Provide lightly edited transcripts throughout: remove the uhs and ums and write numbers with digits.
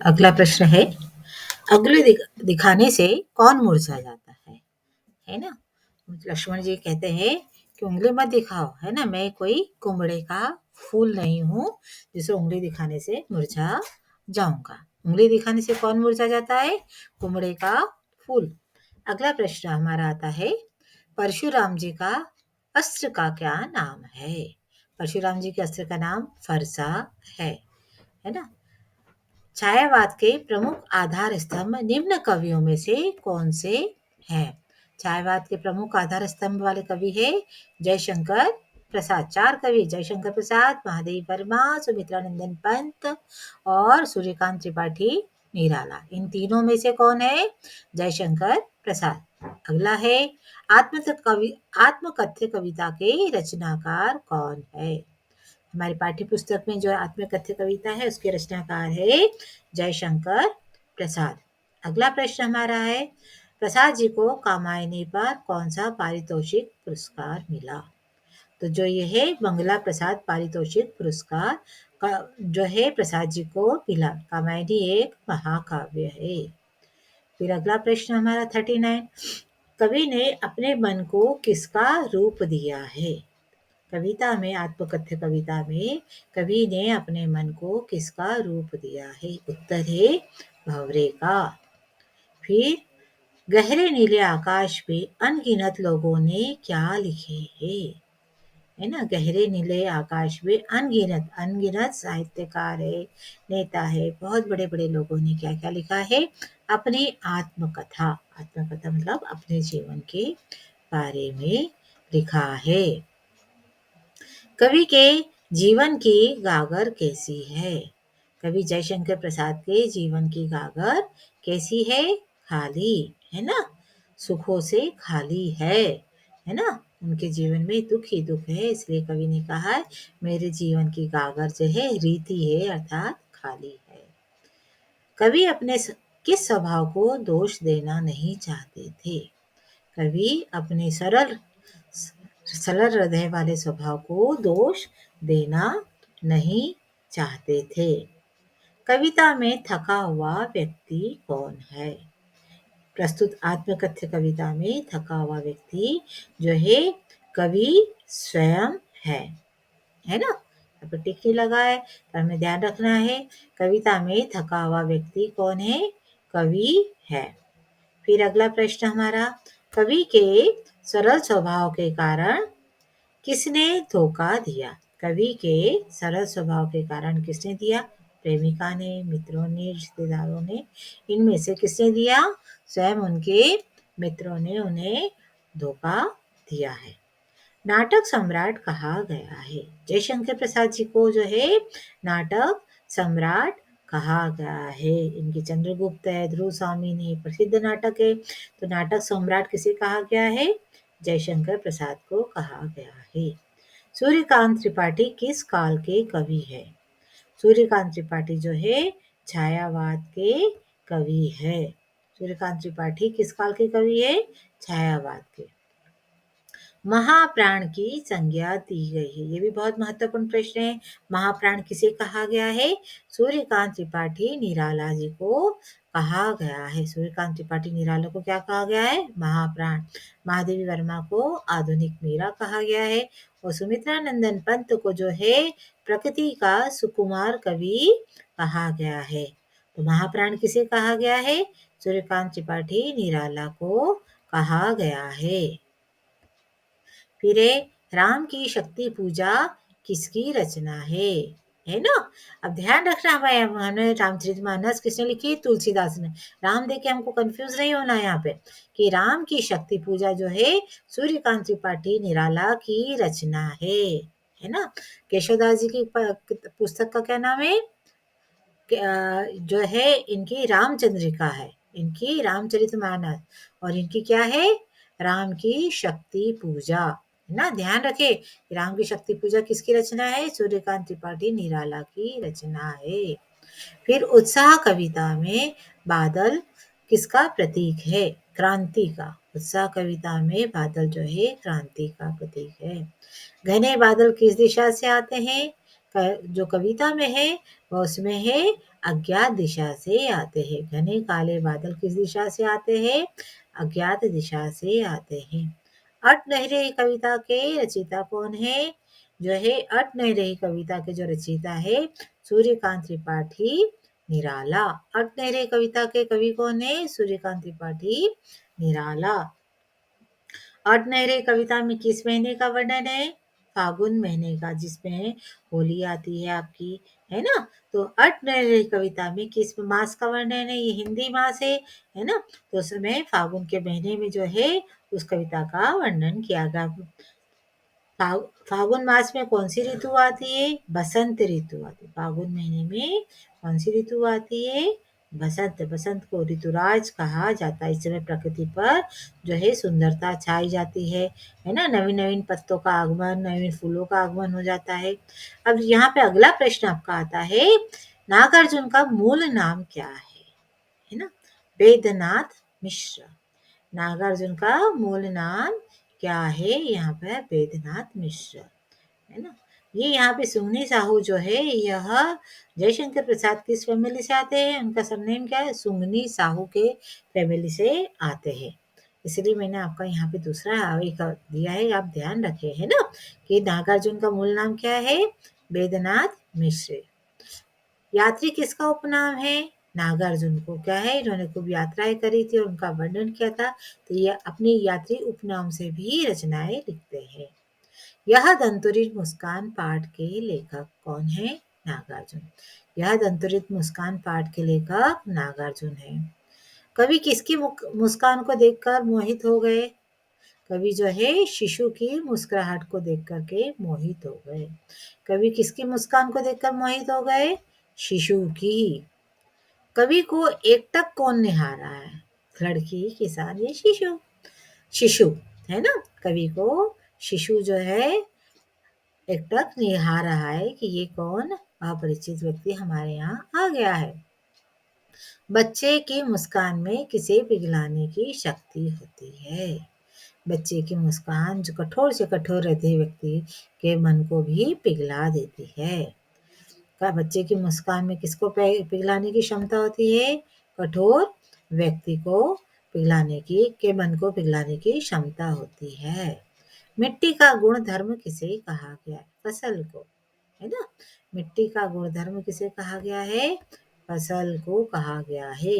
अगला प्रश्न है, उंगली दिखाने से कौन मुरझा जाता है ना? लक्ष्मण जी कहते हैं कि उंगली मत दिखाओ, है ना? मैं कोई कुम्हड़े का फूल नहीं हूँ, जिसे उंगली दिखाने से मुरझा जाऊंगा। उंगली दिखाने से कौन मुरझा जाता है? कुम्हड़े का फूल। अगला प्रश्न हमारा आता है, परशुराम जी का अस्त्र का क्या नाम है? परशुराम जी के अस्त्र का नाम फरसा है ना? छायावाद के प्रमुख आधार स्तंभ निम्न कवियों में से कौन से हैं? छायावाद के प्रमुख आधार स्तंभ वाले कवि है जयशंकर प्रसाद। चार कवि, जयशंकर प्रसाद, महादेवी वर्मा, सुमित्रा नंदन पंत और सूर्यकांत त्रिपाठी निराला। इन तीनों में से कौन है? जयशंकर प्रसाद। अगला है, आत्मकथ्य कविता के रचनाकार कौन है? हमारी पाठ्य पुस्तक में जो आत्मकथ्य कविता है उसके रचनाकार है जयशंकर प्रसाद। अगला प्रश्न हमारा है, प्रसाद जी को कामायनी पर कौन सा पारितोषिक पुरस्कार मिला? तो जो ये है बंगला प्रसाद पारितोषिक पुरस्कार का जो है प्रसाद जी को मिला। कामायनी एक महाकाव्य है। फिर अगला प्रश्न हमारा 39, कवि ने अपने मन को किसका रूप दिया है? कविता में, आत्मकथ्य कविता में कवि ने अपने मन को किसका रूप दिया है? उत्तर है भंवरे का। फिर गहरे नीले आकाश पे अनगिनत लोगों ने क्या लिखे हैं? है ना? गहरे नीले आकाश में अनगिनत अनगिनत साहित्यकार है, नेता है, बहुत बड़े बड़े लोगों ने क्या क्या लिखा है? अपनी आत्मकथा। आत्मकथा मतलब अपने जीवन के बारे में लिखा है। कवि के जीवन की गागर कैसी है? कवि जयशंकर प्रसाद के जीवन की गागर कैसी है? खाली, है ना? सुखों से खाली है ना? उनके जीवन में दुख ही दुख है, इसलिए कवि ने कहा है मेरे जीवन की गागर जो है रीति है, अर्थात खाली है। कवि अपने किस स्वभाव को दोष देना नहीं चाहते थे? कवि अपने सरल हृदय वाले स्वभाव को दोष देना नहीं चाहते थे। कविता में थका हुआ व्यक्ति कौन है? प्रस्तुत आत्मकथ्य कविता में थका हुआ व्यक्ति जो है कवि स्वयं है ना? यहाँ पर टिक नहीं लगा है, तो हमें ध्यान रखना है कविता में थका हुआ व्यक्ति कौन है? कवि है। फिर अगला प्रश्न हमारा, कवि के सरल स्वभाव के कारण किसने धोखा दिया? कवि के सरल स्वभाव के कारण किसने दिया? प्रेमिका ने, मित्रों ने, रिश्तेदारों ने। इनमें से किसने दिया? स्वयं उनके मित्रों ने उन्हें धोखा दिया है। नाटक सम्राट कहा गया है? जयशंकर प्रसाद जी को जो है नाटक सम्राट कहा गया है। इनकी चंद्रगुप्त है, ध्रुव स्वामी प्रसिद्ध नाटक है, तो नाटक सम्राट किसे कहा गया है? जयशंकर प्रसाद को कहा गया है। सूर्यकांत त्रिपाठी किस काल के कवि है? सूर्यकांत त्रिपाठी जो है छायावाद के कवि है। सूर्यकांत त्रिपाठी किस काल के कवि है? छायावाद के। महाप्राण की संज्ञा दी गई है, ये भी बहुत महत्वपूर्ण प्रश्न है। महाप्राण किसे कहा गया है? सूर्यकांत त्रिपाठी निराला जी को कहा गया है। सूर्यकांत त्रिपाठी निराला को क्या कहा गया है? महाप्राण। महादेवी वर्मा को आधुनिक मीरा कहा गया है और सुमित्रा नंदन पंत को जो है प्रकृति का सुकुमार कवि कहा गया है। तो महाप्राण किसे कहा गया है? सूर्यकांत त्रिपाठी निराला को कहा गया है। फिर राम की शक्ति पूजा किसकी रचना है ना? अब ध्यान रखना, हमने रामचरितमानस किसने लिखी? तुलसीदास ने। राम देखे हमको कंफ्यूज नहीं होना यहाँ पे कि राम की शक्ति पूजा जो है सूर्यकांत त्रिपाठी निराला की रचना है ना? केशवदास जी की पुस्तक का क्या नाम है? जो है इनकी रामचंद्रिका है, इनकी रामचरितमानस, और इनकी क्या है? राम की शक्ति पूजा, है ना? ध्यान रखे राम की शक्ति पूजा किसकी रचना है? सूर्यकांत त्रिपाठी निराला की रचना है। फिर उत्साह कविता में बादल किसका प्रतीक है? क्रांति का। उत्साह कविता में बादल जो है क्रांति का प्रतीक है। घने बादल किस दिशा से आते हैं? जो कविता में है वो उसमें है अज्ञात दिशा से आते हैं। घने काले बादल किस दिशा से आते हैं? अज्ञात दिशा से आते हैं। अट नहीं रही कविता के रचयिता कौन है? जो है अट नहीं रही कविता के जो रचयिता है सूर्यकांत त्रिपाठी निराला। अट नहीं रही कविता के कवि कौन है? सूर्यकांत त्रिपाठी निराला। अट नहीं रही कविता में किस महीने का वर्णन है? फागुन महीने का, जिसमें होली आती है आपकी, है ना। तो अट नहीं रही कविता में किस मास का वर्णन है? ये हिंदी मास है ना। तो उसमें फागुन के महीने में जो है उस कविता का वर्णन किया गया। फागुन मास में कौन सी ऋतु आती है? बसंत ऋतु आती है। फागुन महीने में कौन सी ऋतु आती है? बसंत। बसंत को ऋतुराज कहा जाता है। इस समय प्रकृति पर जो है सुंदरता छाई जाती है ना। नवीन नवीन पत्तों का आगमन, नवीन फूलों का आगमन हो जाता है। अब यहाँ पे अगला प्रश्न आपका आता है, नागार्जुन का मूल नाम क्या है ना। वेदनाथ मिश्र। नागार्जुन का मूल नाम क्या है? यहाँ पे वेदनाथ मिश्र, है ना। ये यहाँ पे सुंगनी साहू जो है यह जयशंकर प्रसाद किस फैमिली से आते हैं? उनका सरनेम क्या है? सुंगनी साहू के फैमिली से आते हैं। इसलिए मैंने आपका यहाँ पे दूसरा एक दिया है, आप ध्यान रखें, है ना, कि नागार्जुन का मूल नाम क्या है? वेदनाथ मिश्र। यात्री किसका उपनाम है? नागार्जुन को क्या है? इन्होंने खूब यात्राएं करी थी और उनका वर्णन किया था, तो ये अपनी यात्री उपनाम से भी रचनाएं लिखते हैं। यह दंतुरित मुस्कान पाठ के लेखक कौन है? नागार्जुन। यह दंतुरित मुस्कान पाठ के लेखक नागार्जुन है। कवि किसकी मुस्कान को देखकर मोहित हो गए? कवि जो है शिशु की मुस्कुराहट को देख करके मोहित हो गए। कवि किसकी मुस्कान को देखकर मोहित हो गए? शिशु की। कवि को एकटक कौन निहारा है? लड़की, किसान या शिशु? शिशु, है ना। कवि को शिशु जो है एकटक निहार रहा है कि ये कौन अपरिचित व्यक्ति हमारे यहाँ आ गया है। बच्चे की मुस्कान में किसे पिघलाने की शक्ति होती है? बच्चे की मुस्कान जो कठोर से कठोर रहते व्यक्ति के मन को भी पिघला देती है। क्या बच्चे की मुस्कान में किसको पिघलाने की क्षमता होती है? कठोर व्यक्ति को पिघलाने की के मन को पिघलाने की क्षमता होती है। मिट्टी का गुण धर्म किसे कहा गया है? फसल को, है ना। मिट्टी का गुण धर्म किसे कहा गया है? फसल को कहा गया है।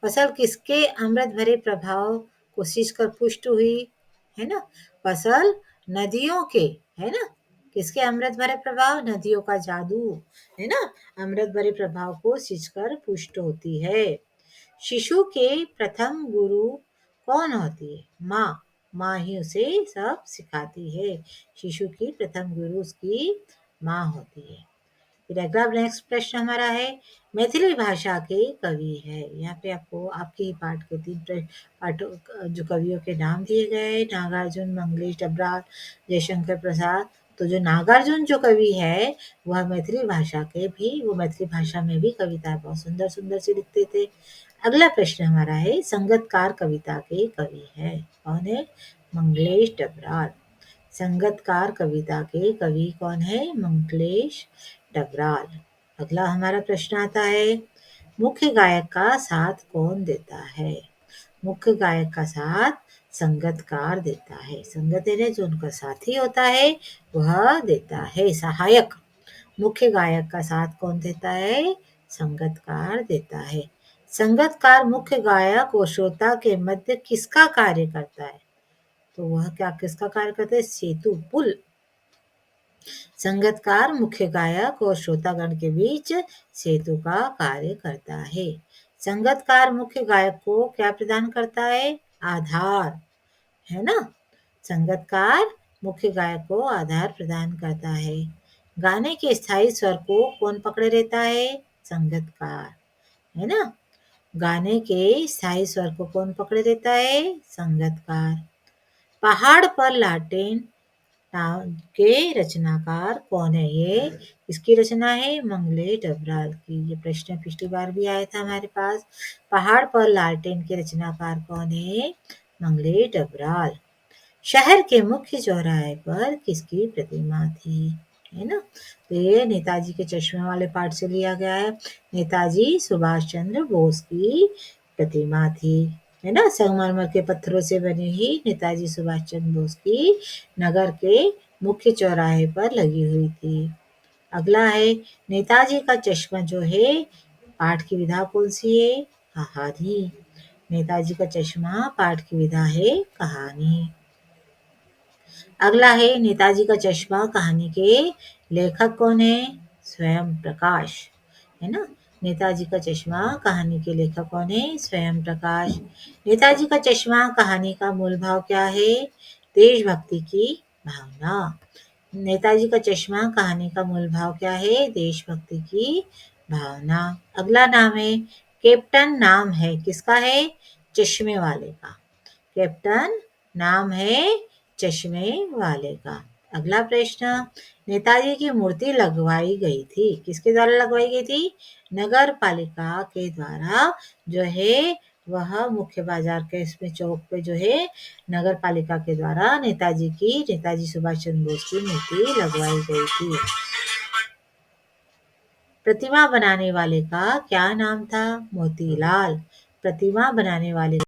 फसल किसके अमृत भरे प्रभाव को सींचकर पुष्ट हुई, है ना। फसल नदियों के, है ना। किसके अमृत भरे प्रभाव? नदियों का जादू, है ना, अमृत भरे प्रभाव को सींचकर पुष्ट होती है। शिशु के प्रथम गुरु कौन होती है? माँ। माँ ही उसे सब सिखाती है। शिशु की प्रथम गुरु उसकी माँ होती है। फिर अगला नेक्स्ट प्रश्न हमारा है, मैथिली भाषा के कवि है। यहाँ पे आपको आपके ही पाठ के पाठों जो कवियों के नाम दिए गए, नागार्जुन, मंगलेश डबराल, जयशंकर प्रसाद। तो जो नागार्जुन जो कवि है वह मैथिली भाषा के भी, वो मैथिली भाषा में भी कविताएं बहुत सुंदर सुंदर सी लिखते थे। अगला प्रश्न हमारा है, संगतकार कविता के कवि है। कौन है? मंगलेश डबराल। संगतकार कविता के कवि कौन है? मंगलेश डबराल। अगला हमारा प्रश्न आता है, मुख्य गायक का साथ कौन देता है? मुख्य गायक का साथ संगतकार देता है। संगत यानी जो उनका साथी होता है वह देता है, सहायक। मुख्य गायक का साथ कौन देता है? संगतकार देता है। संगतकार मुख्य गायक और श्रोता के मध्य किसका कार्य करता है? तो वह क्या किसका कार्य करता है? सेतु, पुल। संगतकार मुख्य गायक और श्रोतागण के बीच सेतु का कार्य करता है। संगतकार मुख्य गायक को क्या प्रदान करता है? आधार, है ना। संगतकार मुख्य गायक को आधार प्रदान करता है। गाने के स्थायी स्वर को कौन पकड़े रहता है? संगतकार, है ना। गाने के स्थायी स्वर को कौन पकड़े रहता है? संगतकार। पहाड़ पर लाटेन के रचनाकार कौन है? ये इसकी रचना है मंगलेश डबराल की। ये प्रश्न पिछली बार भी आया था हमारे पास। पहाड़ पर लालटेन के रचनाकार कौन है? मंगलेश डबराल। शहर के मुख्य चौराहे पर किसकी प्रतिमा थी? है ना। तो ये नेताजी के चश्मे वाले पार्ट से लिया गया है। नेताजी सुभाष चंद्र बोस की प्रतिमा थी, है ना। संगमरमर के पत्थरों से बनी ही नेताजी सुभाष चंद्र बोस की नगर के मुख्य चौराहे पर लगी हुई थी। अगला है नेताजी का चश्मा जो है, पाठ की विधा कौन सी है? कहानी। नेताजी का चश्मा पाठ की विधा है कहानी। अगला है नेताजी का चश्मा कहानी के लेखक कौन है? स्वयं प्रकाश, है ना। नेताजी का चश्मा कहानी के लेखक कौन है? स्वयं प्रकाश। नेताजी का चश्मा कहानी का मूल भाव क्या है? देशभक्ति की भावना। नेताजी का चश्मा कहानी का मूल भाव क्या है? देशभक्ति की भावना। अगला नाम है कैप्टन, नाम है किसका है? चश्मे वाले का। कैप्टन नाम है चश्मे वाले का। अगला प्रश्न, नेताजी की मूर्ति लगवाई गई थी, किसके द्वारा लगवाई गई थी? नगर पालिका के द्वारा जो है वह मुख्य बाजार के इसमें चौक पे जो है नगर पालिका के द्वारा नेताजी सुभाष चंद्र बोस की मूर्ति लगवाई गई थी। प्रतिमा बनाने वाले का क्या नाम था? मोतीलाल। प्रतिमा बनाने वाले